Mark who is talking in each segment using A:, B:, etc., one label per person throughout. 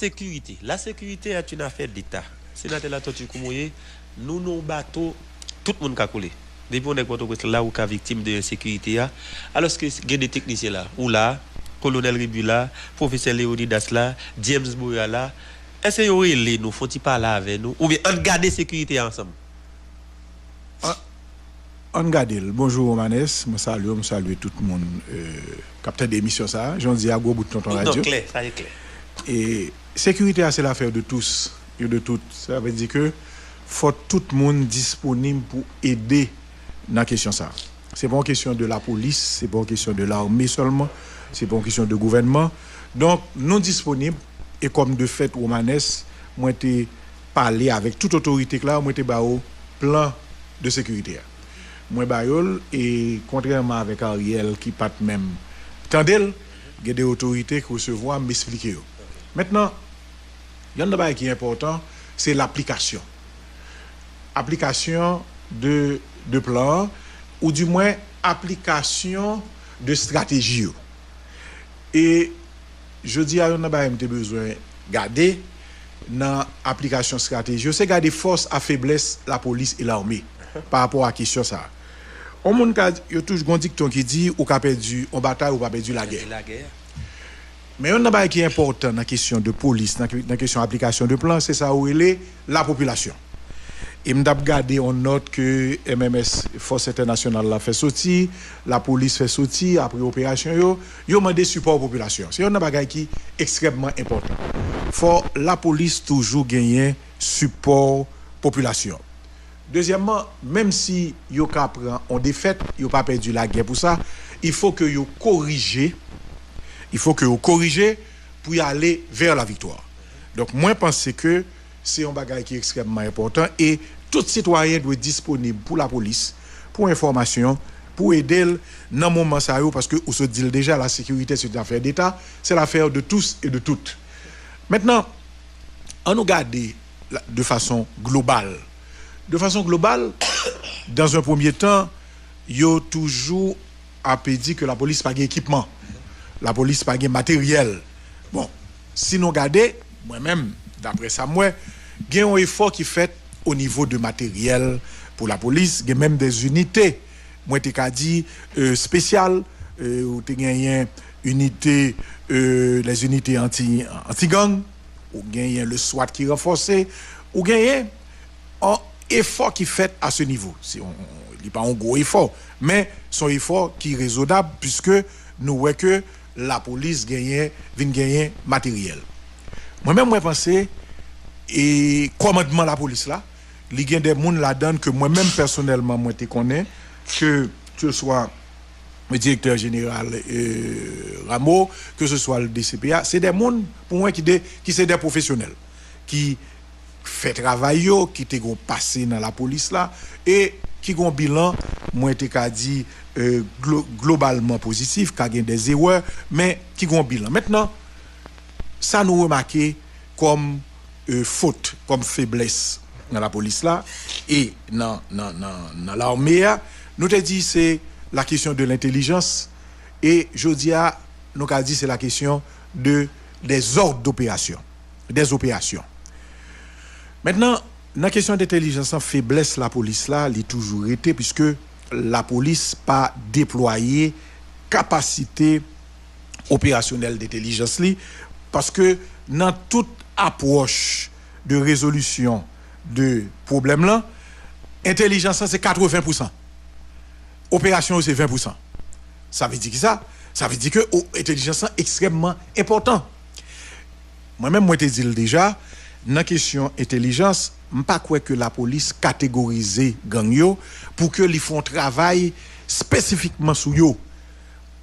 A: sécurité. La sécurité est une affaire d'État. Sénateur la tortue Koumoye, nous nos bateaux, tout le monde a coulé. Depuis on est là où est victime de l'insécurité, alors que il y a des techniciens là, ou là, colonel Ribula, professeur Léonidas là, James Boya là, est-ce que nous faut-il parler avec nous ou bien on garde sécurité ensemble?
B: On garde. Bonjour Manès, je salue tout le monde capteur d'émission ça, j'en dis à gros bout de ton radio.
A: Non, clair, ça est clair.
B: Et sécurité c'est l'affaire de tous et de toutes. Ça veut dire que faut tout le monde disponible pour aider dans la question ça. C'est pas une question de la police, c'est pas une question de l'armée seulement, c'est pas une question de gouvernement. Donc nous disponibles et comme de fait Romanès, moi été parlé avec toute autorité là, moi été ba au plan de sécurité. Moi bayol et contrairement avec Ariel qui pas même tandel, il y a des autorités qui recevoir m'expliquer. Maintenant, il y a un débat qui est important, c'est l'application. Application de plan ou du moins application de stratégie. Et je dis à on a besoin garder dans application stratégie, c'est garder force à faiblesse la police et l'armée par rapport à question ça. On monde il y a toujours un dicton qui dit ou qu'a perdu en bataille ou pas perdu la guerre. Mais on a qui est important dans la question de police, dans la question d'application de plan, c'est ça où elle est la population. Et m'd'a regardé on note que MMS Force internationale l'a fait sortir, la police fait sortir après opération yo mandé support population. C'est un bagage qui extrêmement important. Faut la police toujours gagner support population. Deuxièmement, même si yo ka prend en défaite, yo pas perdu la guerre pour ça, il faut que yo corriger. Il faut que yo corriger pour y aller vers la victoire. Donc moi je pense que c'est un bagage qui est extrêmement important et tout citoyen doit être disponible pour la police, pour information, pour aider dans le moment ça parce que on se dit déjà la sécurité c'est une affaire d'État, c'est l'affaire de tous et de toutes. Maintenant, on nous garde de façon globale. De façon globale, dans un premier temps, il y a toujours dit que la police n'a pas d'équipement. La police n'a pas de matériel. Bon, si nous regardons, moi-même, d'après ça, il y a un effort qui est fait au niveau de matériel pour la police. Il y a même des unités, moi, je dit spéciales, où il y a unité, les unités anti-gang, où il y a le SWAT qui est renforcé, où il y a un effort qui est fait à ce niveau. Il n'est pas un gros effort, mais son effort qui est raisonnable puisque nous voyons que la police vient gagner matériel. Moi-même, je pense et commandement la police là, il y a des gens là-dedans que moi-même personnellement, moi je connais, que ce soit le directeur général Rameau, que ce soit le DCPA, c'est des gens pour moi qui sont des professionnels, qui fait travail, qui ont passé dans la police là, et qui ont un bilan, moi je dit globalement positif, qui a des erreurs, mais qui ont un bilan. Maintenant, ça nous remarque comme faute, comme faiblesse dans la police là et dans l'armée, nous te dit c'est la question de l'intelligence et je dis à nous qu'a dit c'est la question des ordres d'opération, des opérations. Maintenant, dans la question d'intelligence en faiblesse la police là, elle est toujours été puisque la police pas déployé capacité opérationnelle d'intelligence li parce que dans toute approche de résolution de problème là, intelligence c'est 80%. Opération c'est 20%. Ça veut dire que ça veut dire que intelligence est extrêmement important. Moi-même moi te dis déjà dans question intelligence, pas quoi que la police catégoriser gang yo pour que ils font travail spécifiquement sur yo.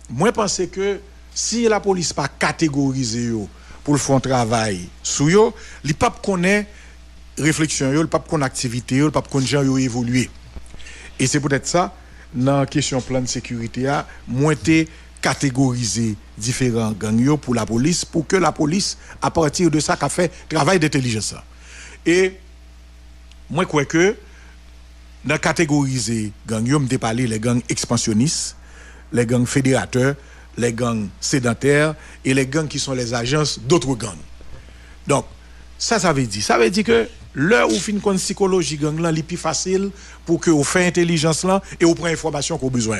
B: Moi pense que si la police pas catégoriser yo pour le faire travail sur yo, li pas connaît réflexion yo, li pas connaît activité yo, li pas connaît gens yo évoluer. Et c'est peut-être ça dans question plan de sécurité a moins té catégoriser différents gangs yo pour la police pour que la police à partir de ça qu'a fait travail d'intelligence. Et moi crois que dans catégoriser gang yo me parler les gangs expansionnistes, les gangs fédérateurs, les gangs sédentaires et les gangs qui sont les agences d'autres gangs. Donc, ça veut dire. Ça veut dire que l'heure où fin kon psychologie gang là, li plus facile pour que vous fait intelligence là et vous prend information qu'on besoin.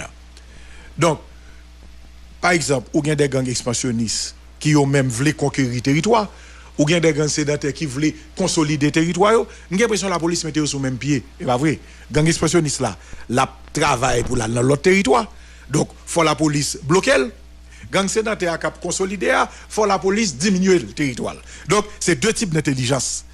B: Donc, par exemple, ou gen des gangs expansionnistes qui ont même voulu conquérir territoire, ou gen des gangs sédentaires qui voulaient consolider territoire, j'ai l'impression que la police mettait sur le même pied. C'est pas vrai. Gang expansionniste là, la travaille pour dans l'autre territoire. Donc, faut la police bloquer. Gang sédentaire qui consolider, faut la police diminuer le territoire. Donc, c'est deux types d'intelligence.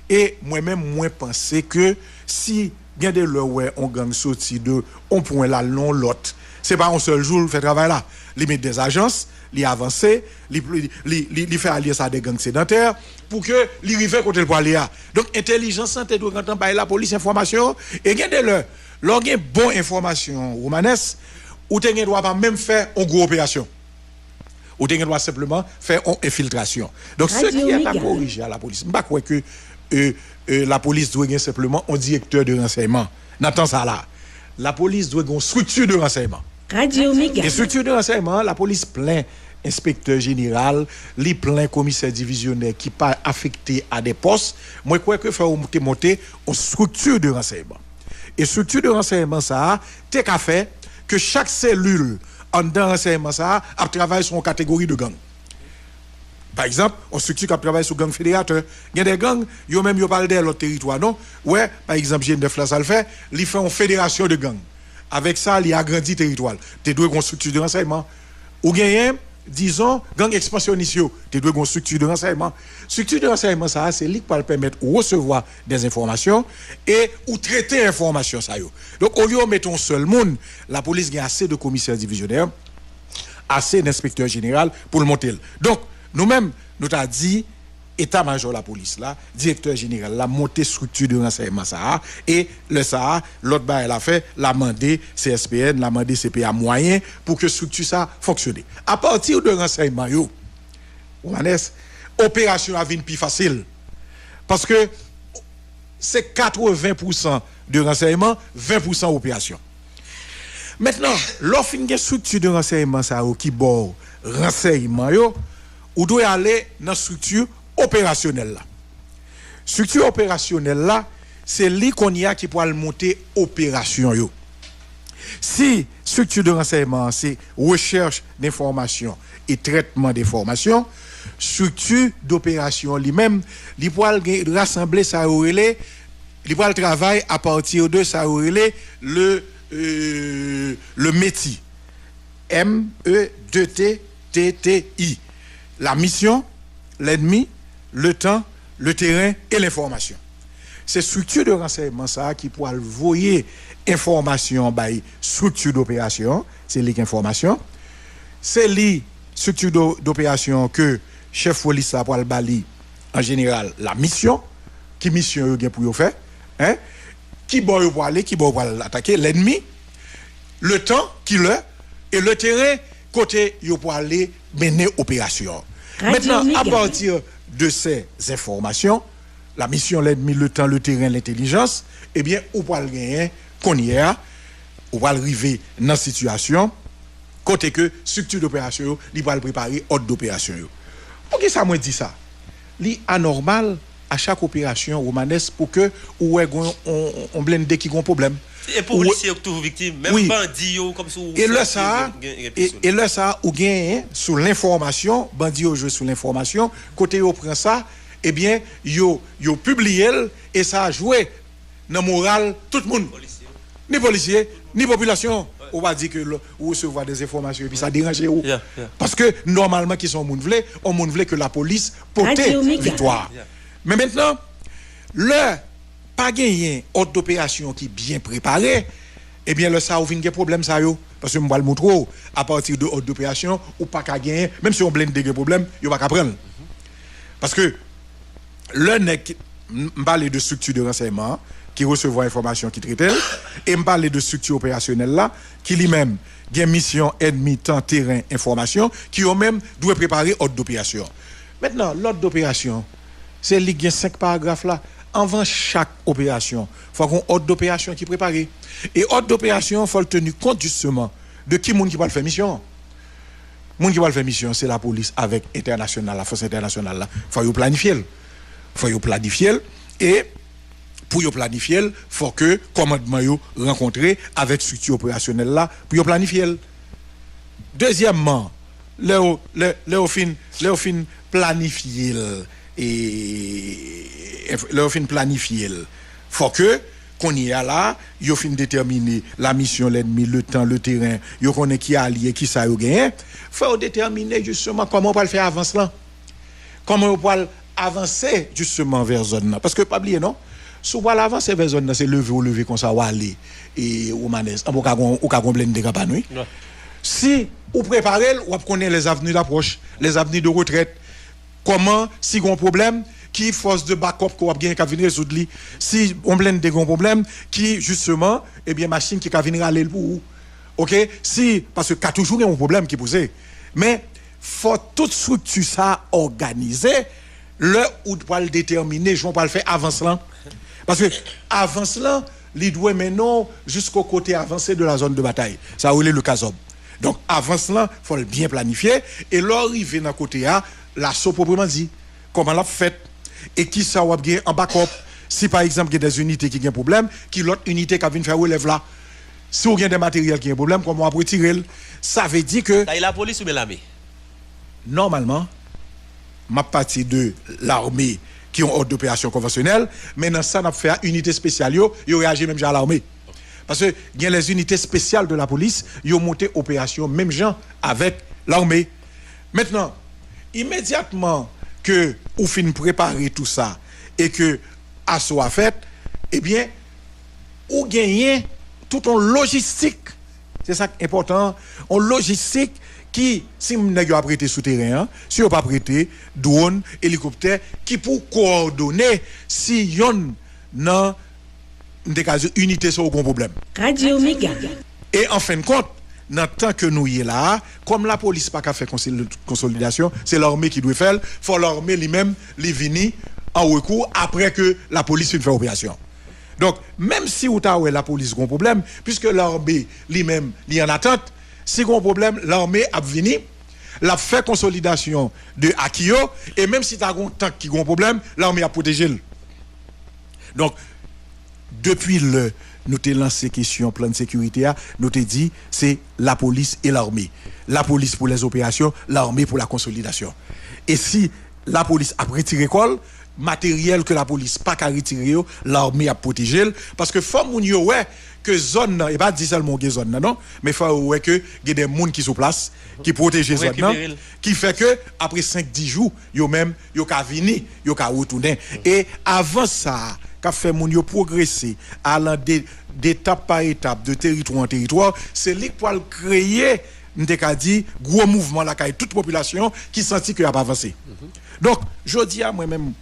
B: Et moi-même, moi, pensais que si gen de le ouais on gang sorti de on point là non l'autre, c'est pas un seul jour fait travail là. Li met des agences, li avancer, li fait allier ça des gangs sédentaires pour que li rive côté le pour aller. Donc intelligence santé doit quand la police information et gen de le l'on gen bon information Romanes ou te gen doit pas même faire une grosse opération. Ou te gen doit simplement faire une infiltration. Donc ce qui est à corriger à la police, pas quoi que la police doit gen simplement un directeur de renseignement. N'attend ça là. La police doit une structure de renseignement.
C: Radio Méga.
B: Les structures de renseignement, la police plein inspecteur général, les plein commissaire divisionnaire qui pas affecté à des postes. Moi, je crois que faut monter une structure de renseignement. Et structure de renseignement, ça, t'es qu'à faire que chaque cellule en dans renseignement, ça, a travaillé sur une catégorie de gang. Par exemple, on structure qui travaille sur gang fédérateur. Il y a des gangs, ils même parlent de l'autre territoire, non? Ouais, par exemple, GN9 là, ça le fait, ils font une fédération de gangs. Avec ça, il agrandit le territoire. Tu dois une structure de renseignement. Ou bien, disons, gang expansionniste, tu dois une structure de renseignement. Structure de renseignement, ça, c'est lui qui va permettre de recevoir des informations et ou traiter informations. Ça, donc, au lieu de mettre un seul monde, la police a assez de commissaires divisionnaires, assez d'inspecteurs généraux pour le monter. Donc, nous-mêmes, nous t'avons dit, état-major la police là, directeur général, la montée structure de renseignement ça, et le ça, l'autre bah elle a fait, la mandé CSPN, la mandé CPA moyen pour que structure ça fonctionne. À partir de renseignement yo, opération a vient plus facile. Parce que c'est 80% de renseignement, 20% opération. Maintenant, l'offre une structure de renseignement ça qui bord renseignement yo, ou doit aller dans structure opérationnelle là. Structure opérationnelle là, c'est lui qu'on y a qui pourra monter opération yo. Si structure de renseignement c'est recherche d'informations et traitement d'informations, structure d'opération lui-même, il pourra rassembler ça relais, il pourra travailler à partir de ça relais le métier MEDTTI. La mission, l'ennemi, le temps, le terrain et l'information. C'est structure de renseignement ça qui pourra voyer information by structure d'opération, c'est l'information. C'est les structure d'opération que chef police a pour le bali en général la mission, qui mission yo pour faire, hein? Qui boy pour aller, qui boy pour attaquer l'ennemi, le temps qui le et le terrain côté yo pour aller mener opération. Maintenant, à partir de ces informations, la mission, l'ennemi, le temps, le terrain, l'intelligence, eh bien, on va le gagner qu'on y est, on va arriver dans la situation, côté que structure d'opération, il va le préparer ordre d'opération. Pourquoi ça me dit ça? C'est anormal à chaque opération romanesque pour que on blende qui ont un problème.
A: Et pour policiers toujours victimes, même oui. Bandits comme ça.
B: Et là ça ou gagne sur l'information, bandits jouent sur l'information, côté on prend ça, eh bien yo publié et ça a joué dans moral tout le monde. Ni policiers, ni population. On va dire que ou recevoir des informations et puis ça dérange ou. Parce que normalement qui sont monde voulait que la police porte victoire. Mais maintenant le pas gagné ordre d'opération qui bien préparé, eh bien le ça ou vinn des problèmes ça yo parce que moi le montre à partir de ordre d'opération ou pas qu'à gagner même si on blende des problèmes, yo pas qu'à prendre. Parce que le nèg m'parler de structure de renseignement qui recevoir information qui traite et m'parler de structure opérationnelle là qui lui-même gain mission ennemi temps terrain information qui eux même doit préparer ordre d'opération. Maintenant l'ordre d'opération c'est li gain 5 paragraphes là. Avant chaque opération, il faut qu'on ordre d'opération qui est préparé. Et ordre d'opération, il faut tenir compte justement de qui monde qui va le faire mission. Monde qui va le faire mission, c'est la police avec international, la force internationale là. Il faut planifier. faut yo planifier et pour yo planifier, faut que commandement yo rencontrer avec structure opérationnelle là pour yo planifier. Deuxièmement, Léo fin planifier et Léo fin planifier. Faut que qu'on y a là, yo fin déterminer la mission l'ennemi, le temps, le terrain, yo connaît qui allié, qui ça yo gagné. Faut déterminer justement comment on va le faire avancer là. Comment on va avancer justement vers zone là parce que pas oublier non. Souvent l'avancer vers zone là c'est lever comme ça ou aller et ou manès. On ka gon blende de nuit. Si ou préparer ou connaître les avenues d'approche, les avenues de retraite, comment si gon problème qui force de backup qu'on a bien qu'à venir résoudre li si on blende des gros problèmes qui justement eh bien machine qui va venir aller pour OK si parce que qu'a toujours un problème qui posé mais faut toute structure ça organiser le ou doit le déterminer je vais pas le faire avance là parce que avance là il doit maintenant jusqu'au côté avancé de la zone de bataille ça où est le casob donc avance là faut le bien planifier et l'arrivée dans côté a l'assaut proprement dit comment l'a fait et qui ça va bien en backup si par exemple il y a des unités qui ont un problème qui l'autre unité qui vient faire relève là si il y a des matériels qui ont un problème comment on va retirer ça veut dire que
A: ça la police ou l'armée
B: normalement ma partie de l'armée qui ont ordre d'opération conventionnelle mais dans ça n'a fait unité spéciale yo réagit même à l'armée parce que il y a les unités spéciales de la police yo monté opération même gens avec l'armée maintenant immédiatement que ou fin préparer tout ça et que à soit fait eh bien ou gagner tout en logistique c'est ça important en logistique qui si nèg a prêté souterrain si on pas prêté drone hélicoptère qui pour coordonner si yon nan unité sur aucun problème
C: Radio Méga
B: et en fin de compte dans tant que nous y est là comme la police pas qu'à faire consolidation c'est l'armée qui doit faire faut l'armée lui-même li vini en recours après que la police fait opération donc même si ou ta la police a un problème puisque l'armée lui-même li en attente si un problème l'armée a vini la fait consolidation de Akio et même si tu as un tank qui a un problème l'armée a protégé donc depuis nous t'ai lancé question plan de sécurité nous t'ai dit c'est la police et l'armée la police pour les opérations l'armée pour la consolidation et si la police a retiré col matériel que la police pas qu'à retirer l'armée a protégé parce que faut moun yo ouais que zone et pas dit seulement que zone non mais faut ouais que il y a des monde qui sur place qui protège zone non qui fait que après 5-10 jours yo même yo ka venir yo ka retourner et avant ça qu'a fait moun yo progresser allant d'étape par étape de territoire en territoire c'est lui pour créer n't'ai dit gros mouvement la caille toute population qui sentit que a pas avancé donc je dis à moi même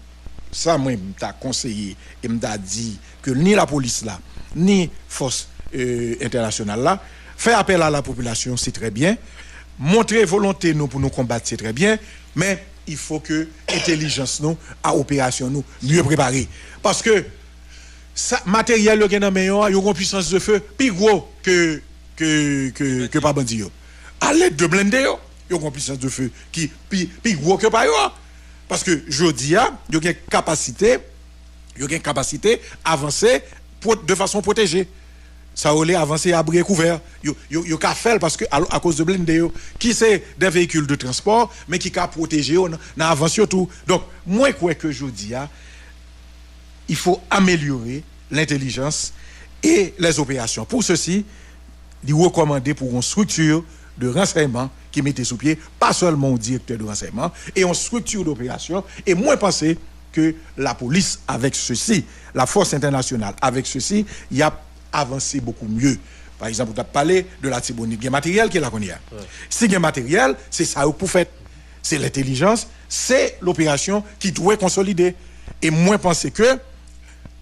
B: ça moi t'a conseillé et m'a dit que ni la police là ni force internationale là faire appel à la population c'est très bien montrer volonté nous pour nous combattre c'est très bien mais il faut que intelligence nous à opération nous mieux préparer parce que ça matériel le gain meilleur yo une puissance de feu plus gros que pas bandi yo à l'aide de blindé yo une puissance de feu qui plus gros que pas yo parce que jodi a yo une capacité avancer de façon protégée ça olé avancer à bris couvert yo ka faire parce que à cause de blindé yo qui c'est des véhicules de transport mais qui ka protéger na avance tout donc moi quoi que jodi a il faut améliorer l'intelligence et les opérations pour ceci il recommandé pour une structure de renseignement qui mettait sous pied pas seulement un directeur de renseignement et une structure d'opération et moi penser que la police avec ceci la force internationale avec ceci il y a avancé beaucoup mieux. Par exemple, vous avez parlé de la Tibonite, il y a matériel qui est là qu'on y a. Si il y a matériel, c'est ça pour faire. C'est l'intelligence, c'est l'opération qui doit consolider. Et moi, je pense que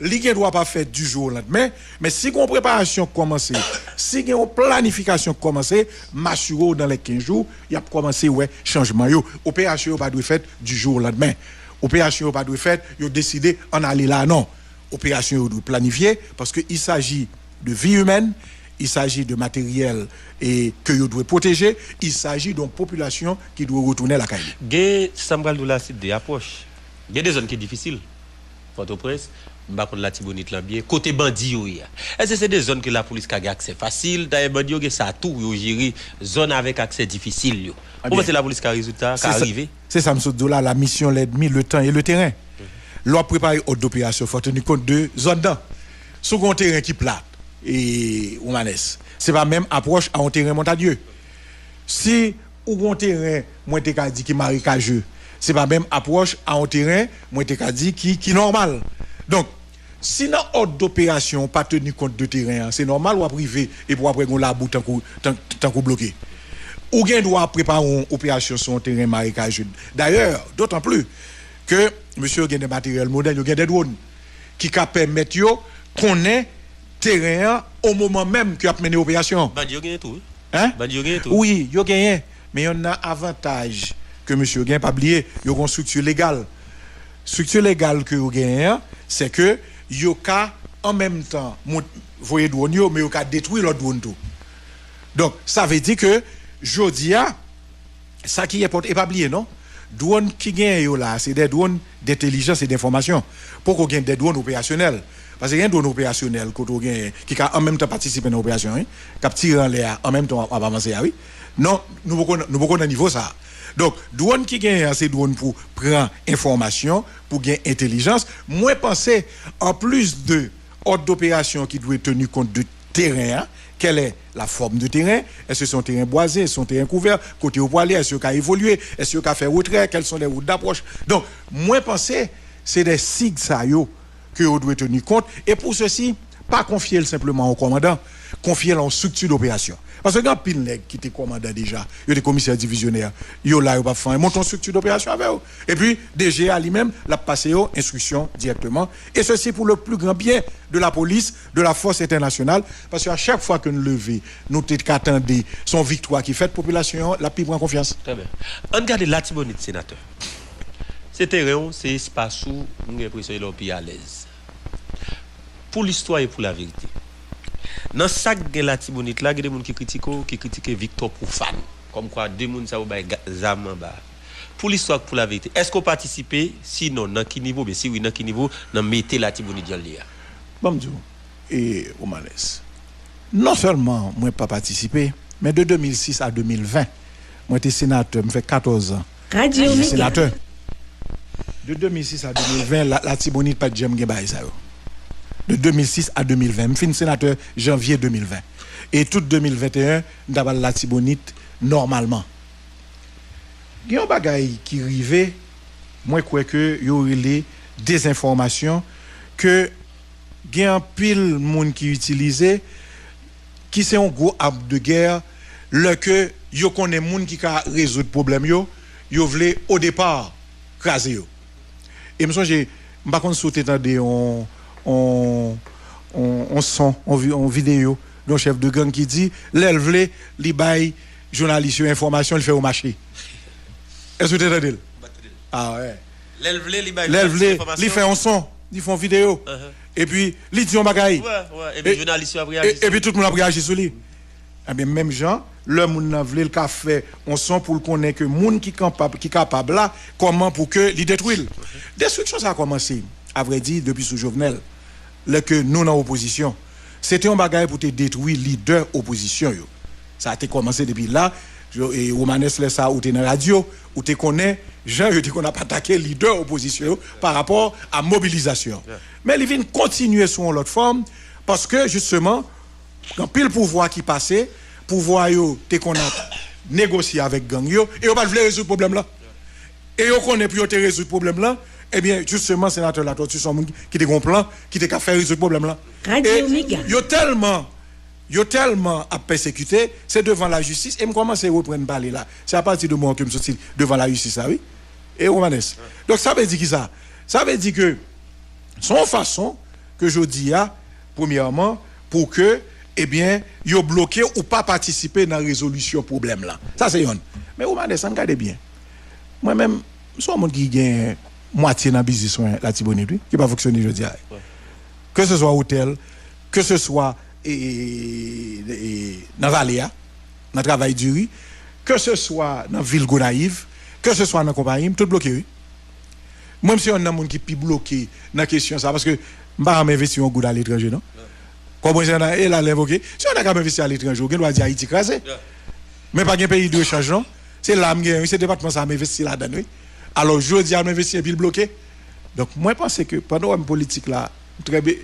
B: l'IGE ne doit pas faire du jour au lendemain, mais si une préparation commence, si une planification commence, m'assure dans les 15 jours, il y a commencé changement. L'opération ne doit pas faire du jour au lendemain. L'opération ne doit pas faire, il décider en aller là, non. Opération doit planifier parce qu'il s'agit de vie humaine, il s'agit de matériel et que vous doit protéger, il s'agit d'une population qui doit retourner à la caille.
A: Gé Sambral de la site des approches. Il y a des zones qui sont difficiles. Port-au-Prince, m'pa contre la Tibonite là bien côté bandit yo ya. Est-ce que c'est des zones que la police a accès facile, d'ailleurs bandit yo ça tout yo gérer zone avec accès difficile yo. Comment c'est la police qui a résultat qui arrivé?
B: C'est ça monsieur Dola, la mission, l'ennemi, le temps et le terrain. L'on prépare ordre d'opération faut tenir compte de zone dedans. Sur un terrain qui plate et Oumanes, c'est pas même approche à un terrain montagneux. Si ou un terrain moi te ka dit qui marécageux, c'est pas même approche à un terrain moi te ka dit qui normal. Donc si dans ordre d'opération pas tenir compte de terrain, c'est normal ou à privé et pour après on la bout tant qu'on bloqué. Ou bien doit préparer une opération sur un terrain marécageux. D'ailleurs, d'autant plus que monsieur a des matériels modernes, il y a des drones qui permettent yo connaître terrain au moment même qu'il a mené l'opération.
A: Bandi yo gagne tout.
B: Hein?
A: Bandi yo gagne tout.
B: Oui, yo gagne, mais il y a un avantage que monsieur gagne pas oublier, yo une structure légale. Structure légale que yo gagne, c'est que yo ka en même temps voyer drone yo mais yo ka détruire l'autre drone tout. Donc ça veut dire que jodia ça qui est pas oublier non? Drone qui gagne là, c'est des drones d'intelligence et d'information. Pourquoi gagne des drones opérationnels? Parce que y a un drone opérationnel qui a en même temps participé à l'opération, qui a tiré en l'air en même temps à avancer, oui. Non, nous pouvons à niveau ça. Donc, drone qui gagne ces drones pour prendre information, pour gagner intelligence, moi penser en plus de ordre d'opération qui doit tenir compte de terrain, quelle est la forme de terrain, est-ce que c'est un terrain boisé, est-ce que c'est un terrain couvert, côté au poilier, est-ce qu'il a évolué, est-ce qu'il a fait retrait, quelles sont les routes d'approche. Donc, moi penser c'est des signes ça yo que vous devez tenir compte et pour ceci pas confier simplement au commandant, confier en structure d'opération. Parce que quand pile nèg qui était commandant déjà, il y a des commissaires divisionnaires, yo là yo pas faire monter une structure d'opération avec eux. Et puis DGA lui-même l'a passé aux instructions directement et ceci pour le plus grand bien de la police, de la force internationale parce qu'à chaque fois que nous lever, nous t'attendons son victoire qui fait population la plus prend confiance.
A: Très bien. On regarde la Tibonite sénateur. C'est terrain, c'est espace où nous avons l'impression qu'il est à l'aise. Pour l'histoire et pour la vérité. Dans chaque de la Tibonite, là, il y a des gens qui critiquent Victor Profane. Comme quoi, deux gens qui ont zam en bas. Pour l'histoire et pour la vérité, est-ce qu'on participe? Sinon, dans quel niveau? Mais si oui, dans quel niveau? Dans mettez la Tibonite dans l'IA.
B: Bon, et Omanes. Non seulement moi pas participé, mais de 2006 à 2020, moi j'étais sénateur, je fais 14 ans.
C: Radio
B: sénateur. De 2006 à 2020, la Tibonite pas de j'aime gen ça. De 2006 à 2020, je suis sénateur janvier 2020. Et tout 2021, nous avons la Tibonite normalement. Il y a un bagay qui arrive, moi je crois que il y aurait des informations que il y a un pile monde qui utilisait qui c'est un gros arme de guerre le que yo connaît monde qui a résoudre problème yo voulait au départ craser yo. Et me songe pas qu'on sauter dans on son en vidéo d'un chef de gang qui dit l'élevle li bay journaliste information il fait au marché. Est-ce que tu entends? Ah ouais. L'élevle li fait un son, ils font vidéo. Et puis li dit on bagaille.
A: Ouais, et puis journaliste a réagi.
B: Et puis tout le monde a réagi sur lui. Eh bien même gens le monde n'a vle le café on sent pour le connaître que monde qui capable là comment pour que li détruire. Destruction ça a commencé à vrai dire depuis sous Jovenel là que nous dans opposition c'était un bagage pour te détruire leader opposition yo. Ça a été commencé depuis là et Romanes laisse ça ou t'es dans radio ou te connaît Jean je dis qu'on a pas attaqué leader opposition yo, par rapport à mobilisation. Mais il vient continuer sur l'autre forme parce que justement quand pile pouvoir qui passait pouvoir yo te qu'on a négocier avec gang yo et on pas vouloir résoudre problème là. Et on connaît pour te résoudre problème là. Eh bien, justement, sénateur la tortue, son qui te plan, qui te faire résoudre ce problème-là.
C: Radio Méga.
B: Yo tellement à persécuter, c'est devant la justice. Et je commence à reprendre parler là. C'est à partir de moi que je me suis devant la justice, là, oui. Et Romanes. Donc, ça veut dire qui ça? Ça veut dire que, son façon, que je dis, premièrement, pour que, eh bien, yo bloqué ou pas participer dans la résolution problème là. Ça, c'est yon. Mais Romanes, ça me garde bien. Moi-même, je suis un monde qui gagne moitié dans le business la Tibonite qui va fonctionner je dis que ce soit hôtel que ce soit dans Valéa dans travail du riz que ce soit dans ville Gonaïve que ce soit dans compagnie tout bloqué Moi, si on a un monde qui est bloqué dans la question ça, parce que je ne vais pas investir en goût à l'étranger, non? Comment elle a l'invoqué? Si on a qu'à investir à l'étranger, on doit dire Haïti crasé. Mais pas un pays de change, non? C'est là, c'est le département ça m'investit là-dedans. Alors, je dis à m'investir et puis le bloquer. Donc, moi, je pense que pendant la politique là, très bien,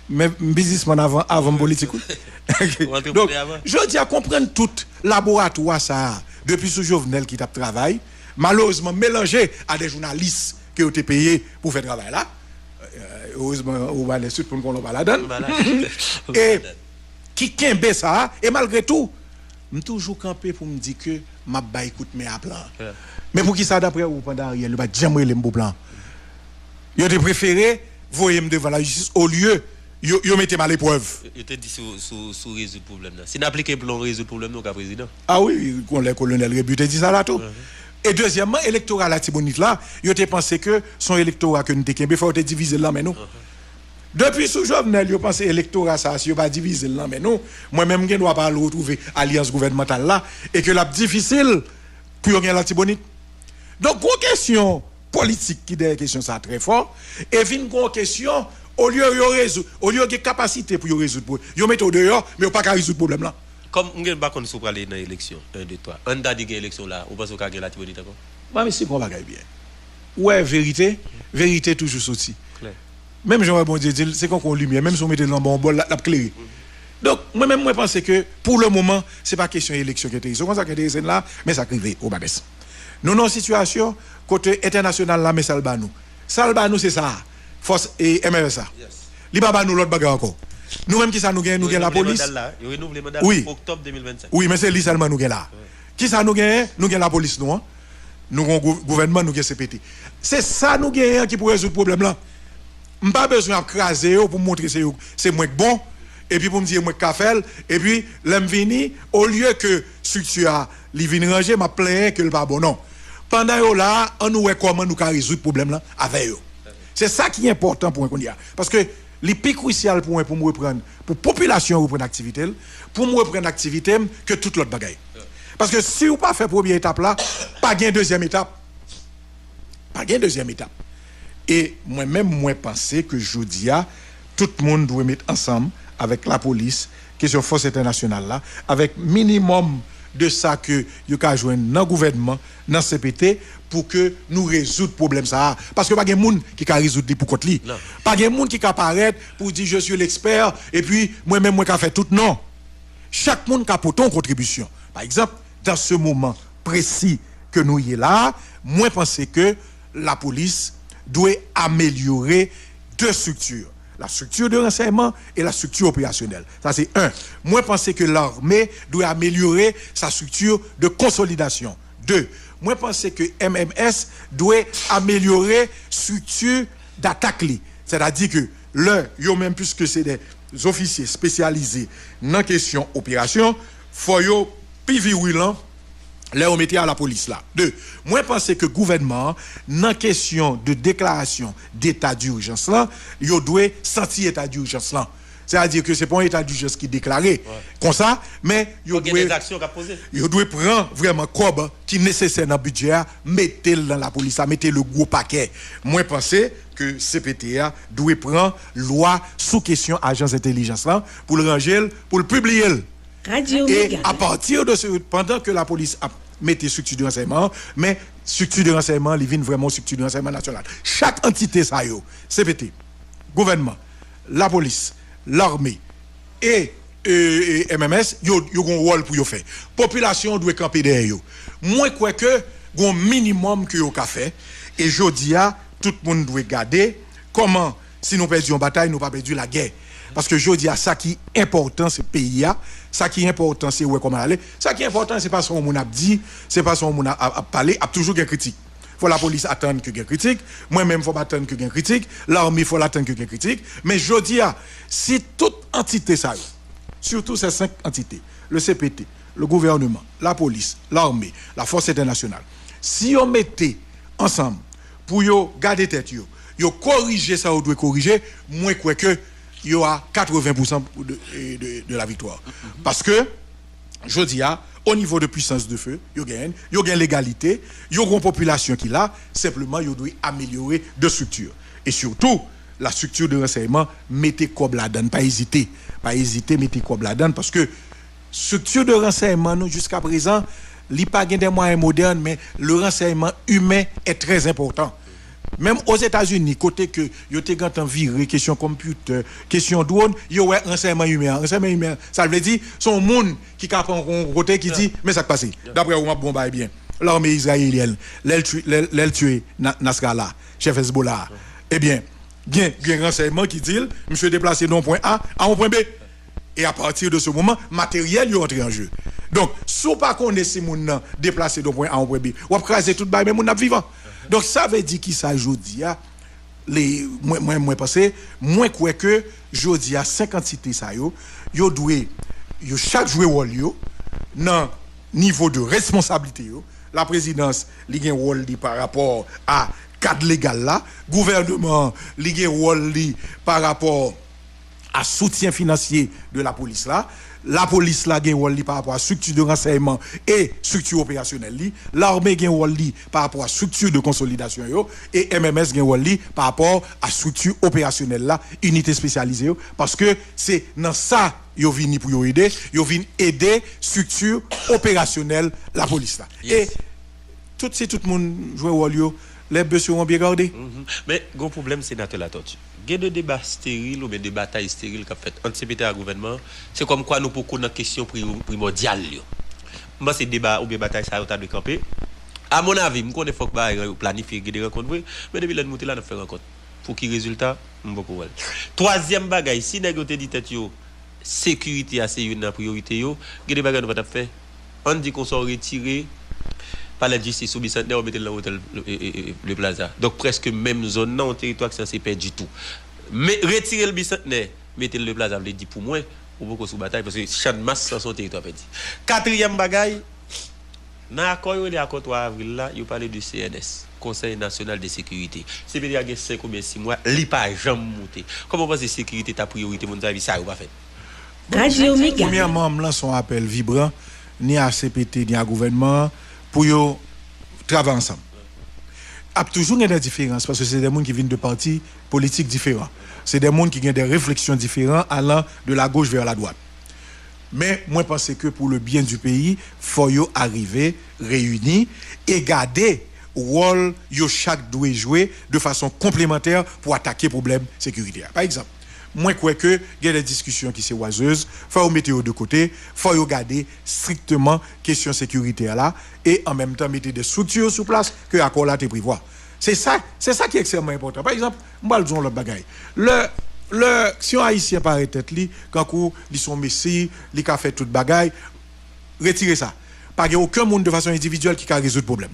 B: même businessman avant politique. Donc, je dis à comprendre tout laboratoire ça, depuis ce Jovenel qui tape travail, malheureusement mélangé à des journalistes qui ont été payés pour faire travail là. Heureusement, on va les suite pour qu'on va la donne. Et qui kembe ça, et malgré tout, je toujours campé pour me dire que ma ba écoute mes plans. Mais pour qui ça d'après ou pendant Ariel, va jamais les beaux plans. Yo te préféré voyer me devant la justice au lieu yo mettez mal l'épreuve.
A: Yo te dit sous résoudre problème là. Si n'appliquer plan résoudre problème nous ka président.
B: Ah oui, le colonel Rebu te dit ça là tout. Et deuxièmement, électorat la Tibonite là, yo te pensé que son électorat que nous te kembe faut te diviser là mais nous. Depuis sous Jovenel, yo pensé électorat ça si yo pas diviser là mais nous, moi même je dois pas retrouver alliance gouvernementale là et que la difficile pour yo gagner la Tibonite. Donc une question politique qui des questions ça très fort et vinn une question au lieu yo résoudre, au lieu de capacité pour yo résoudre, yo mettre au dehors mais yo pas qu'à résoudre problème là.
A: Comme on pas qu'on sous aller dans l'élection 1 2 3. On a dit que élection là, on pense qu'on gagner la Tibonite encore.
B: Moi mais c'est qu'on va gagner bien. Ouais, vérité toujours sorti. Même Jean bon Dieu c'est qu'on lumière même si on mettait dans bon bol la clairer. Donc moi-même moi pense que pour le moment, c'est pas question élection qui est intéressant. Ça qui est intéressant là, mais ça crive au Babes. Nous non situation côté international là mais Salbanou c'est ça. Force et MRSA. Li baba nous l'autre bagarre encore. Nous même qui ça nous gagne la police. Oui.
A: Octobre 2025.
B: Oui, mais c'est lui seulement nous gagne là. Qui ça nous gagne la police nous hein? Nous gouvernement nous gagne CPT. C'est ça nous gagne qui pour résoudre problème là. M'pas besoin craser pour montrer c'est moins bon et puis pour me dire moi café et puis l'aime vini au lieu que structure li vinn ranger m'a plaint que le pas bon non. Pendant là, on nous comment nous résoudre problème là avec eux. C'est ça qui est important pour qu'on y a parce que les pics crucial pour me reprendre pour population reprendre activité pour me reprendre activité que toute l'autre bagaille. Parce que si vous pas fait première étape là, pas gain deuxième étape. Et moi-même, moi, penser que je dis tout le monde doit mettre ensemble avec la police, question force internationale là, avec minimum de ça que vous avez joindre dans le gouvernement, dans le CPT, pour que nous résoudre le problème ça. Parce que pas de monde qui peut résoudre pour côté li. Pas de monde qui peut apparaître pour dire je suis l'expert et puis moi-même, moi, qui fait tout. Non. Chaque monde qui a apporté une contribution. Par exemple, dans ce moment précis que nous y est là, moi, penser que la police doit améliorer deux structures. La structure de renseignement et la structure opérationnelle. Ça, c'est un. Moi, je pense que l'armée doit améliorer sa structure de consolidation. Deux. Moi, je pense que MMS doit améliorer la structure d'attaque. C'est-à-dire que l'un, même puisque c'est des officiers spécialisés dans la question opération, il faut plus virulent. Là, on mettait à la police là. Deux, moi, je pense que le gouvernement, dans la question de déclaration d'état d'urgence là, il doit sentir état d'urgence là. C'est-à-dire que ce n'est pas un état d'urgence qui est déclaré comme ça, mais il doit prendre vraiment quoi qui est nécessaire dans le budget, mettez-le dans la police, mettez le gros paquet. Moi, je pense que CPTA doit prendre loi sous question agence d'intelligence là, pour le ranger, pour le publier. Et à partir de ce, pendant que la police a mis structure de renseignement, mais structure de renseignement, il vient vraiment structure de renseignement national. Chaque entité, ça y est, CPT, gouvernement, la police, l'armée et MMS, ils ont un rôle pour y faire. Population doit camper derrière eux. Moi, quoi que, il y a un minimum que vous avez fait, et je dis à tout le monde doit garder comment, si nous perdons une bataille, nous pas perdu la guerre. Parce que je dis à ça qui est important, c'est pays, ça qui est important, c'est où est comment aller. Ça qui est important, c'est pas ce qu'on a dit, c'est pas ce qu'on a parlé, a toujours une critique. Faut la police attendre que une critique, moi-même faut attendre que une critique, l'armée faut attendre que une critique, mais je dis à si toute entité ça, surtout ces 5 entités, le CPT, le gouvernement, la police, l'armée, la force internationale, si on mettait ensemble pour yo garder tête yo corriger ça ou doit corriger, moins quoi que il y aura 80% de la victoire. Parce que, je dis, au niveau de puissance de feu, yo gagne l'égalité, yo une population qui là, simplement yo doit améliorer de structure. Et surtout, la structure de renseignement, mettez comme la donne, pas hésiter, mettez comme la donne, parce que structure de renseignement, nous, jusqu'à présent, il n'y a pas des moyens modernes, mais le renseignement humain est très important. Même aux États-Unis, côté que yo te gantan viré question computer, question drone, yo ouais renseignement humain, ça veut dire son monde qui cap en côté qui dit mais ça passe. D'après on bon bail bien. L'armée israélienne, l'elle tué Nasrallah, chef Hezbollah. Eh bien, bien renseignement qui dit monsieur déplacé d'un point A à un point B. Et à partir de ce moment, matériel yo entre en jeu. Donc, si vous pas connaissez ces moun déplacé d'un point A à un point B, ou craser tout bail mais moun vivant. Donc ça veut dire qui ça jodi a les moi penser moins quoi que jodi a 50 cités ça yo doué yo chaque jouer rôle yo dans niveau de responsabilité yo la présidence li gen rôle li par rapport à cadre légal là gouvernement li gen rôle li par rapport à soutien financier de la police là. La police là gen rôle li par rapport à structure de renseignement et structure opérationnelle li, l'armée gen rôle li par rapport à structure de consolidation yo et MMS gen rôle li par rapport à structure opérationnelle là, unité spécialisée yo parce que c'est dans ça yo vini pour yo aider structure opérationnelle la police là. Yes. Et tout le monde joue rôle yo, les bœufs ont bien gardé.
A: Mais gros problème sénateur la tortue. Il y a des débats stériles ou bien des batailles stériles qu'a fait anticipé à gouvernement, c'est comme quoi nous pouvons une question primordiale. Moi c'est débat ou bien bataille ça de camper. À mon avis, je connais faut que planifier des rencontres mais depuis la monter là on fait rencontre. Pour qui résultat beaucoup. Troisième bagaille, si nèg te dit tête yo sécurité c'est une priorité yo, il y a des bagages nous va faire. On dit qu'on soit retiré par la justice au bicentenaire, on mettait dans l'hôtel le Plaza. Donc presque même zone dans le territoire que ça s'est perdu du tout. Mais retirer le bicentenaire, mettez le Plaza, je dis pour moi, ou beaucoup sous bataille parce que champ de masse dans son territoire perdu. Quatrième bagaille, dans l'accord le 3 avril là, il parlait du CNS, Conseil national de sécurité. C'est bien il y a 5 ou 6 mois, il pas jamais monté. Comment vous pensez que sécurité ta priorité mon avis ça va faire.
B: Premièrement, on lance un appel vibrant ni à CPT ni à gouvernement pour yo travailler ensemble. Il y a toujours des différences parce que c'est des gens qui viennent de partis politiques différents. C'est des gens qui ont des réflexions différentes allant de la gauche vers la droite. Mais moi, je pense que pour le bien du pays, il faut arriver réunis et garder le rôle que chaque doit jouer de façon complémentaire pour attaquer le problème sécuritaire. Par exemple, moi, je crois que il y a des discussions qui sont oiseuses, il faut mettre de côté, il faut regarder strictement question sécuritaire là, et en même temps mettre des structures sur place que l'accord là te prévoit. C'est ça qui est extrêmement important. Par exemple, moi, je dis l'autre bagaille. Si un haïtien paraît tête li, quand ils sont messie, ils ont fait toute bagaille, retirez ça. Pas aucun monde de façon individuelle qui a résoudre le problème.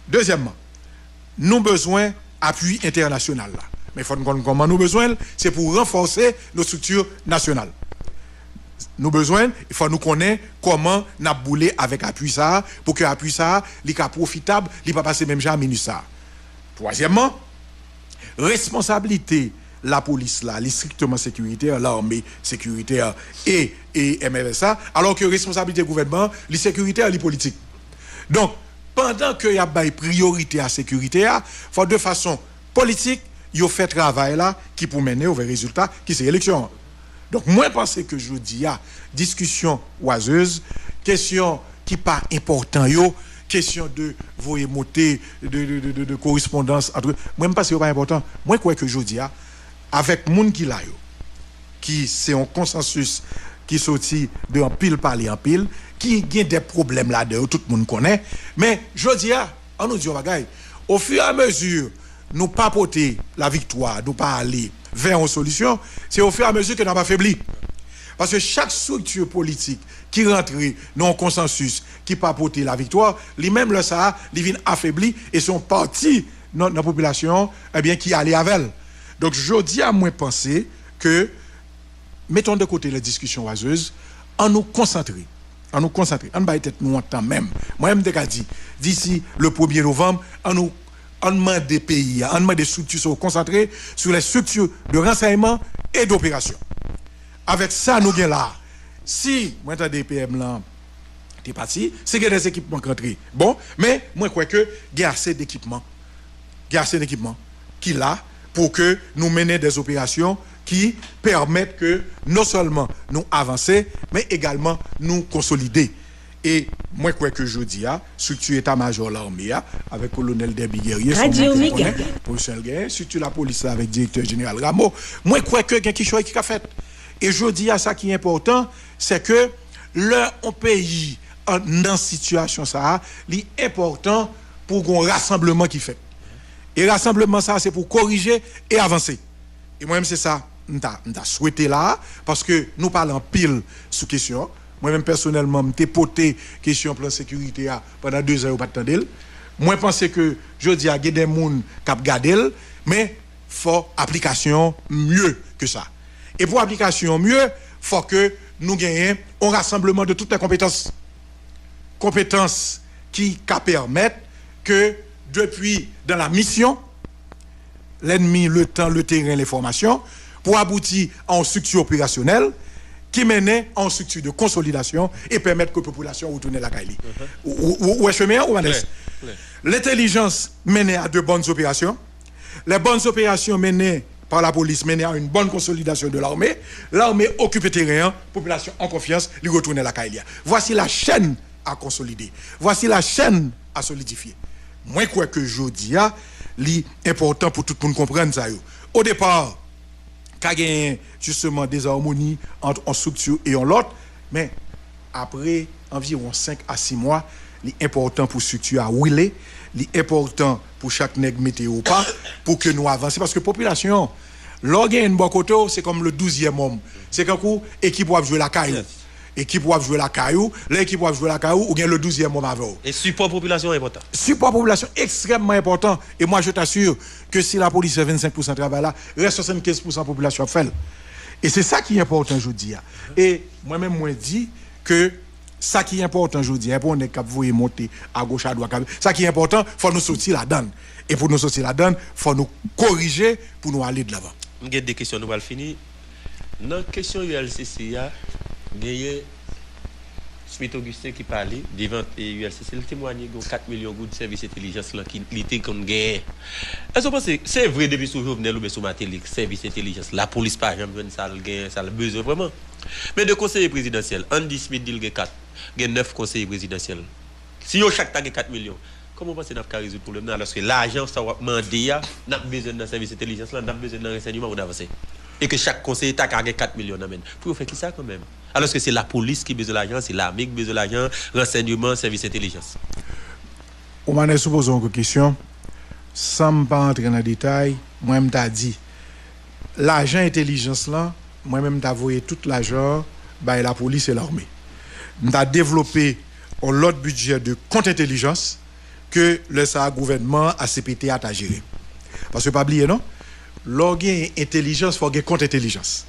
B: Deuxièmement, nous avons besoin d'appui international là. Mais il faut qu'on comment nous besoin, c'est pour renforcer nos structures nationales. Nous besoin, il faut nous connaître comment n'a boulé avec appui ça pour que appui ça, li ka profitable, li pas passer même jamais à ministère. Troisièmement, responsabilité la police là, les strictement sécuritaire, l'armée sécuritaire et MFSA, alors que responsabilité gouvernement, les sécuritaire et les politiques. Donc, pendant que y a priorité à sécurité, faut de façon politique yo fait travail là qui pour mener au résultat qui c'est élection. Donc moi je pense que je dis discussion oiseuse, question qui pas important yo, question de voyer monter de correspondance entre moi je pense que pas important. Moi je crois que je dis avec monde qui là yo qui c'est un consensus qui sorti de en pile parler en pile qui gagne des problèmes là-dedans tout le monde connaît mais je dis on nous dit bagaille au fur et à mesure nous pas porter la victoire, nous pas aller vers une solution, c'est au fur et à mesure que nous pas affaibli. Parce que chaque structure politique qui rentre dans un consensus, qui pas porter la victoire, lui-même le ça, il vient affaibli et son parti dans la population, eh bien, qui allait avec elle. Donc, je dis à moi penser que, mettons de côté les discussions oiseuses, en nous concentrer. En va être nous en temps même. Moi-même, je dis, d'ici le 1er novembre, on demande des pays, on demande des structures concentrées sur les structures de renseignement et d'opération. Avec ça, nous sommes là. Si, moi, j'ai des PM là, T'es parti, c'est qu'il y a des équipements qui rentrent. Bon, mais moi je crois que il y a assez d'équipements. Il y a assez d'équipements qui là pour que nous menions des opérations qui permettent que non seulement nous avancer, mais également nous consolider. Et moi, je crois que je dis, structure état-major l'armée, avec le colonel Derby Guerrier, professionnel guerrier, structure la police avec le directeur général Rameau, moi, je crois que il y a quelque chose qui a fait. Et je dis à ça qui est important, c'est que là, on pays dans situation ça, c'est important pour un rassemblement qui fait. Et rassemblement ça, c'est pour corriger et avancer. Et moi-même, c'est ça, je souhaité là, parce que nous parlons pile sous question. Moi-même, personnellement, je poté question plan sécurité pendant 2 heures, pas de temps. Moi, je pense que je dis à des gens qui ont gardé, mais il faut application mieux que ça. Et pour application mieux, il faut que nous gagnions un rassemblement de toutes les compétences. Compétences qui permettent que depuis dans la mission, l'ennemi, le temps, le terrain, les formations, pour aboutir à une structure opérationnelle qui menait en structure de consolidation et permettre que la population retourne la Kaili. Ou est-ce que ou l'intelligence menait à de bonnes opérations. Les bonnes opérations menées par la police menaient à une bonne consolidation de l'armée. L'armée occupe le terrain, population en confiance, lui retourne la Kaili. Voici la chaîne à consolider. Voici la chaîne à solidifier. Moi, je crois que je dis, c'est important pour tout le monde comprendre ça. Au départ, il y a justement des harmonies entre une structure et l'autre, mais après environ 5 à 6 mois, c'est important pour la structure à wheeler, c'est important pour chaque nègre météo pas, pour que nous avancions. Parce que la population, l'organe de Bokoto, c'est comme le 12e homme. C'est qu'un coup, équipe va jouer la caillou. Équipe va jouer la caillou, l'équipe va jouer la caillou, ou bien le 12e homme avant.
A: Et support population est important.
B: Support population extrêmement important. Et moi, je t'assure que si la police fait 25% de travail là, reste 75% de la population fait. Et c'est ça qui est important aujourd'hui. Et moi-même, moi, dis que ça qui est important aujourd'hui, pour nous cap vous monter à gauche, à droite, ça qui est important, il faut nous sortir la donne. Et pour nous sortir la donne, il faut nous corriger pour nous aller de l'avant.
A: Il y a des questions, nous allons finir. Dans la question ULCC, il y a Smith Augustin qui parlait devant ULCC, il témoignait de 4 millions de services d'intelligence qui étaient comme guerre. Est-ce que vous pensez c'est vrai depuis ce jour, venez sur ma télé, service d'intelligence, la police par exemple, ça a besoin vraiment. Mais de conseillers présidentiels, Andy Smith dit qu'il y a 4, il y a 9 conseillers présidentiels. Si chaque tag 4 millions, comment vous pensez qu'on va résoudre le problème? Alors que l'argent, ça va demander, on a besoin d'un service d'intelligence, on a besoin d'un renseignement pour avancer. Et que chaque conseiller t'a gagné 4 millions. Pour faire qui ça quand même? Alors que c'est la police qui a besoin de l'argent, c'est l'armée qui a besoin de l'argent, renseignement, service d'intelligence.
B: On m'a supposé une question, sans ne pas entrer dans le détail, moi-même t'ai dit, l'argent intelligence là, moi-même t'ai envoyé tout l'argent by la police et l'armée. T'ai développé un autre budget de compte intelligence que le gouvernement a CPT à gérer. Parce que pas oublier non? L'organe intelligence, il faut avoir compte intelligence.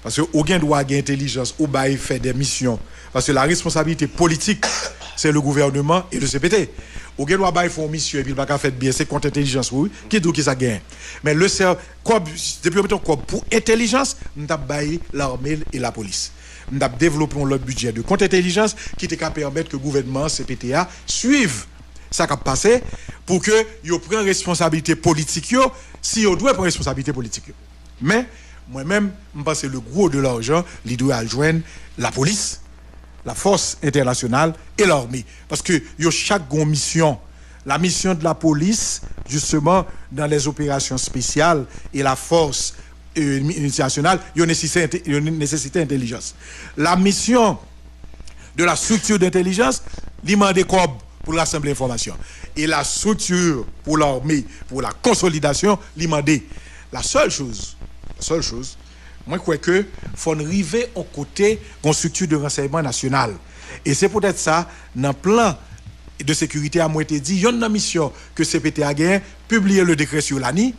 B: Parce que aucun doit avoir intelligence ou bah il fait des missions. Parce que la responsabilité politique, c'est le gouvernement et le CPT. Aucun doit avoir une mission et puis il va faire bien c'est compte intelligence oui, qui dit que ça gagne. Mais le depuis pour intelligence, nous avons l'armée et la police. Nous avons développé notre budget de compte intelligence qui te permettre que le gouvernement CPTA suive ça qui a passé pour que yo prenne responsabilité politique yo si yo doit prendre responsabilité politique yo. Mais moi-même je pense que le gros de l'argent il doit joindre la police, la force internationale et l'armée parce que yo chaque mission, la mission de la police justement dans les opérations spéciales et la force internationale yo nécessite intelligence. La mission de la structure d'intelligence li mande corps pour rassembler l'information. Et la structure pour l'armée, pour la consolidation, l'imandé. La seule chose, moi je crois que faut arriver au côté d'une structure de renseignement national. Et c'est peut-être ça, dans le plan de sécurité à moi été dit, il y a une mission que CPT a gagné, publier le décret sur l'ANI,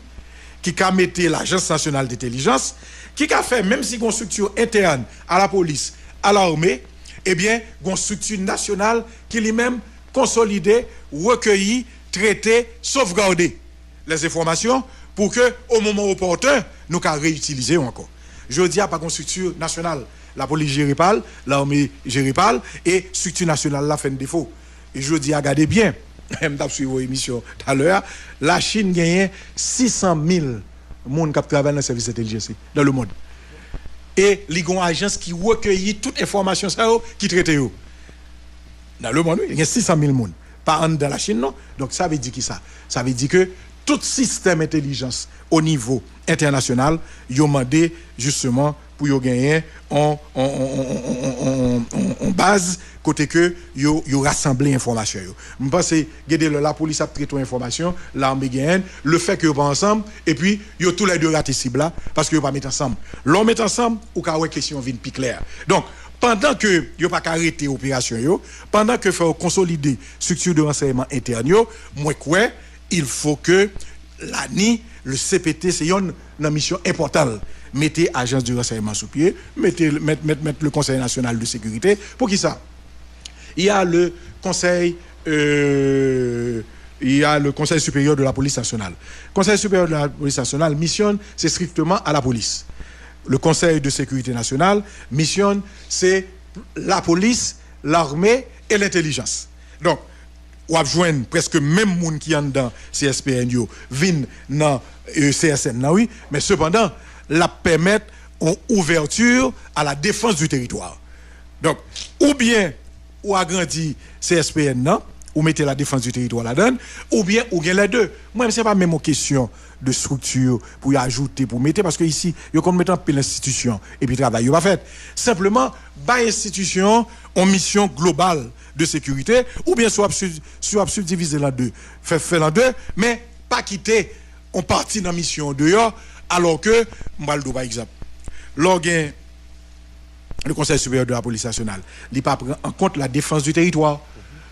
B: qui a mis l'Agence nationale d'intelligence, qui a fait, même si il y a une structure interne à la police, à l'armée, eh bien, il y a une structure nationale qui lui-même consolider, recueillir, traiter, sauvegarder les informations pour que au moment opportun nous puissions réutiliser encore. Je dis à pas une structure nationale la police gère pas, l'armée gère pas, et structure nationale là fait un défaut. Et je dis, regardez bien, même d'après suivre l'émission tout à l'heure, la Chine gagne 600 000 monde qui travaillent dans le service d'intelligence dans le monde. Et il y a une agence qui recueille toute information qui traite. Dans le monde, il y a 600 000 personnes. Pas dans la Chine, non. Donc ça veut dire qui ça? Ça veut dire que tout système d'intelligence au niveau international, il a demandé justement pour gagner en base côté que yo rassembler information. Je pense que la police a traité l'information, l'armée gagne, le fait que pas ensemble et puis yo tous les deux raté cible là parce que yo pas mettre ensemble. L'on met ensemble ou ka question vient plus claire. Donc pendant que yo pas arrêter opération yo, pendant que faut consolider structure de renseignement interne yo, moi quoi, il faut que l'ANI, le CPT, c'est une mission importante. Mettez agence de renseignement sous pied, mettez le Conseil national de sécurité. Pour qui ça? Il y a le Conseil supérieur de la police nationale. Le Conseil supérieur de la police nationale missionne, c'est strictement à la police. Le Conseil de sécurité nationale missionne, c'est la police, l'armée et l'intelligence. Donc, on va joindre presque même monde qui est dans CSPN yo vinn dans CSN oui, mais cependant la permettre une ouverture à la défense du territoire. Donc ou bien ou agrandi CSPN non, ou mettez la défense du territoire là-dedans, ou bien ou gain les deux. Moi c'est pas même une question de structure pour y ajouter pour mettre parce que ici yo comme mettre en pile l'institution et puis travail yo pas fait. Simplement ba institution en mission globale de sécurité ou bien soit subdiviser en deux, faire en deux mais pas quitter on partie dans mission dehors alors que mal do par exemple. L'organe le Conseil supérieur de la police nationale, il pas prend en compte la défense du territoire.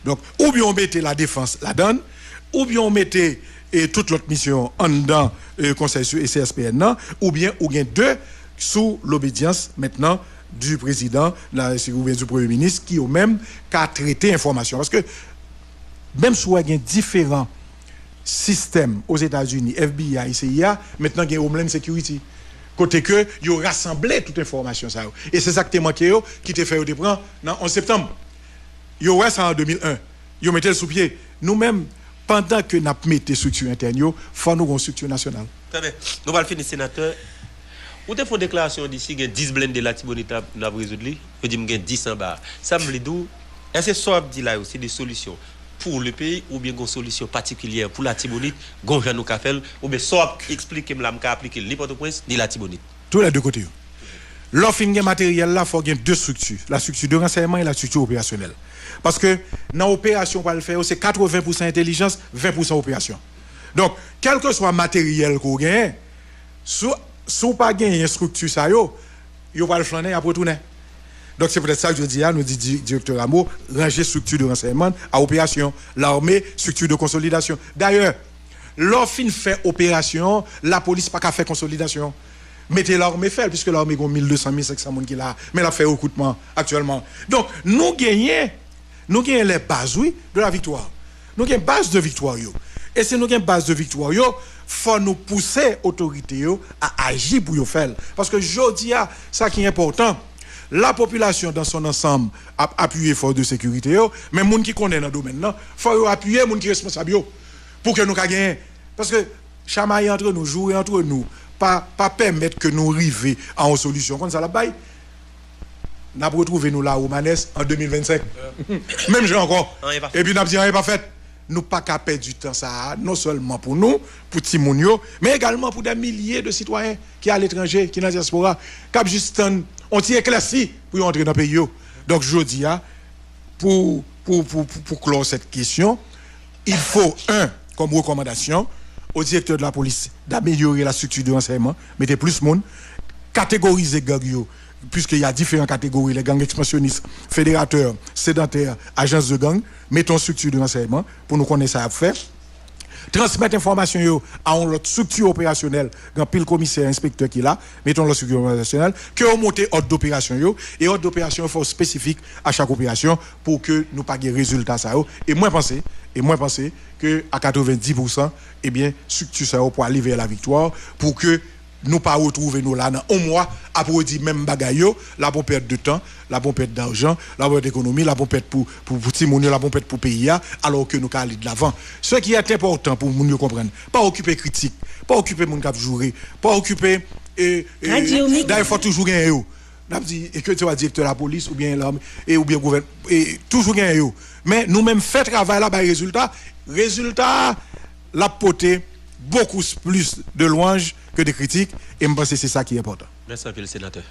B: Donc ou bien on mettait la défense là-dedans ou bien on mettait toute l'autre mission en dedans Conseil et CSPN ou bien ou bien deux sous l'obédience maintenant du président du premier ministre qui au même qu'à traiter information parce que même si il y a différents systèmes aux États-Unis FBI CIA maintenant il y a Homeland Security côté que ils ont rassemblé toute information ça et c'est exactement qui te fait prendre en septembre yo ouais ça en 2001 yo mettez le sous pied nous-mêmes pendant que n'a metté structure interne yo faut nous une structure nationale.
A: Très bien. Nous allons finir sénateur. Ou te font déclaration d'ici que 10 blindés la Tibonite n'a résoudre li, je dis que 10 en bas. Ça me dit d'où est-ce que ça dit là aussi des solutions pour le pays ou bien une solution particulière pour la Tibonite, gon Jean nous ka fait ou bien ça expliquer me la m'ka appliquer ni Port-au-Prince ni la Tibonite.
B: Tous les deux côtés. L'offre matériel là faut deux structures, la structure de renseignement et la structure opérationnelle. Parce que dans l'opération pour le faire c'est 80% intelligence, 20% opération. Donc quel que soit matériel qu'on gagne, si pas gagner structure ça yo va le flâner après tourner. Donc c'est peut-être ça que je dis nous dit directeur Rameau, ranger structure de renseignement à opération, l'armée structure de consolidation. D'ailleurs, l'offre fait opération, la police pas qu'à faire consolidation. Mettez l'armée faire puisque l'armée a 1200 1500 monde qui là, mais la fait recrutement actuellement. Donc nous gagnons les bases oui de la victoire. Nous gagnons base de victoire yo. Et si nous gagnons base de victoire yo, faut nous pousser autorité à agir pour yo faire parce que jodi a ça qui est important. La population dans son ensemble a appuyé force de sécurité mais monde qui connaît dans le domaine là, faut appuyer monde qui responsable pour que nous gagnions parce que chamailler entre nous, jouer entre nous, pas permettre que nous arrivions à une solution comme ça la bail. N'a retrouvé nous là au Manès en 2025. Même j'ai encore. Et puis n'a dit rien pas fait. Nous pas qu'à perdre du temps ça non seulement pour nous, pour Timounio, mais également pour des milliers de citoyens qui à l'étranger, qui dans la diaspora, cap juste on tient éclairci pour entrer dans le pays. Donc je dis pour clore cette question, il faut comme recommandation au directeur de la police d'améliorer la structure de renseignement, mettez plus monde, catégoriser gang yo puisqu'il y a différentes catégories, les gangs expansionnistes, fédérateurs, sédentaires, agences de gang, mettons structure de renseignement pour nous connaître ça à faire. Transmettre information à une autre structure opérationnelle, quand pile commissaire, inspecteur qui est là, mettons la structure opérationnelle, que on monte ordre d'opération et ordre d'opération faut spécifique à chaque opération pour que nous pas des résultats ça et moi penser que à 90% eh bien structure ça pour aller vers la victoire pour que nous pas retrouver nous là dans un mois après dire même bagaille là pour perdre de temps, là pour perdre d'argent, là pour d'économie, là pour perdre pour petit monde, là pour perdre pour pays alors que nous aller de l'avant. Ce qui est important pour nous comprendre, pas occuper critique, pas occuper mon cap jouer, pas occuper d'ailleurs faut toujours gagner et que tu vas directeur de la police ou bien l'armée ou bien gouvernement et toujours gagner mais nous même fait travail là résultat la portée beaucoup plus de louanges que de critiques et je pense que c'est ça qui est important.
A: Merci à vous, le sénateur.